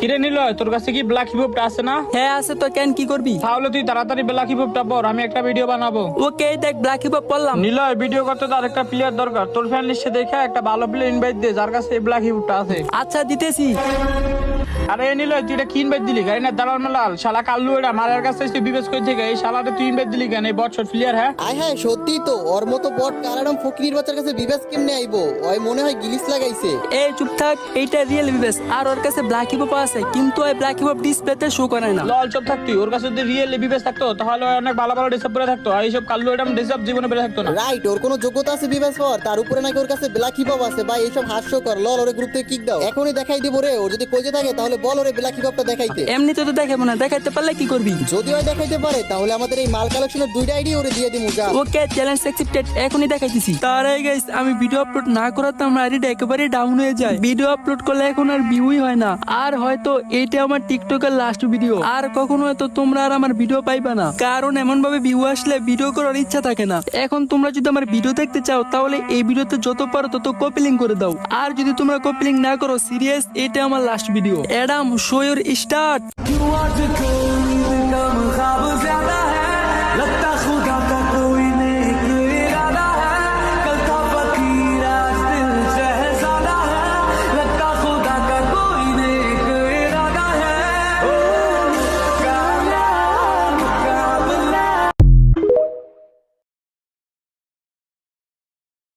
কিরে নিল তোর কাছে কি ব্ল্যাক হিপহপটা আছে না? হ্যাঁ আছে তো, কেন কি করবি? তাহলে তুই তাড়াতাড়ি ব্ল্যাক হিপহপটা পর, আমি একটা ভিডিও বানাবো। ওকে দেখ ব্ল্যাক হিপ পড়লাম। নিলয় ভিডিও করতে তো আরেকটা প্লেয়ার দরকার, তোর ফ্যান লিস্টে দেখে একটা ভালো প্লেয়ার ইনভাইট দে যার কাছে ব্ল্যাক হিপহপটা আছে। আচ্ছা দিতেছি। আরে নিলয় তুই এটা কি ইনভাইট দিলি? গাড়ি না দাঁড়াল মালাল শালা কাল্লু, এটা মারার কাছে তুই বিবেচ করে থেকে এই শালাটা তুই ইনভাইট দিলি কেন? এই বছর প্লেয়ার হ্যাঁ আয় হ্যাঁ সত্যি তো, ওর মতো বট কারাডম ফকির বাচ্চার কাছে বিবেস কেমনে আইবো? ওই মনে হয় গিলিস লাগাইছে। এই চুপ থাক, এইটা রিয়েল বিবেস। আর ওর কাছে ব্ল্যাক হিপ আছে, কিন্তু ওই ব্ল্যাক হিপ ডিসপ্লেতে শো করে না। লল চুপ থাকতি, ওর কাছে যদি রিয়েল বিবেচ থাকতো তাহলে ও অনেক ভালো ভালো ডিসাপ করে থাকতো, আর এইসব কাল্লু এটা ডিসাপ জীবনে বেড়ে থাকতো না। রাইট, ওর কোনো যোগ্যতা আছে বিবেস হওয়ার, তার উপরে নাকি ওর কাছে ব্ল্যাক হিপ আছে। ভাই এইসব হাস্যকর। লল ওরে গ্রুপ থেকে কিক দাও, এখনই দেখাই দিব রে। ওর যদি কইতে থাকে তাহলে বল ওরে ব্ল্যাক হিপটা দেখাইতে। এমনিতে তো দেখাবো না, দেখাইতে পারলে কি করবি? যদি ওই দেখাইতে পারে তাহলে আমাদের এই মাল কালেকশনের দুইটা আইডি ওরে দিয়ে দিমু যা। ওকে চ্যালেঞ্জ অ্যাকসেপ্টেড, এখনই দেখাইতেছি। তার আগে গাইস আমি ভিডিও আপলোড না করাতে আমার আইডিটা একেবারে ডাউন হয়ে যায়। ভিডিও আপলোড করলে এখন আর ভিউই হয় না। আর হয়তো এইটা আমার টিকটকের লাস্ট ভিডিও, আর কখনো হয়তো তোমরা আর আমার ভিডিও পাইবা না, কারণ এমন ভাবে ভিউ আসলে ভিডিও করার ইচ্ছা থাকে না। এখন তোমরা যদি আমার ভিডিও দেখতে চাও তাহলে এই ভিডিওতে যত পারো তত কপি লিঙ্ক করে দাও। আর যদি তোমরা কপি লিঙ্ক না করো, সিরিয়াস এটা আমার last video. Adam show your start.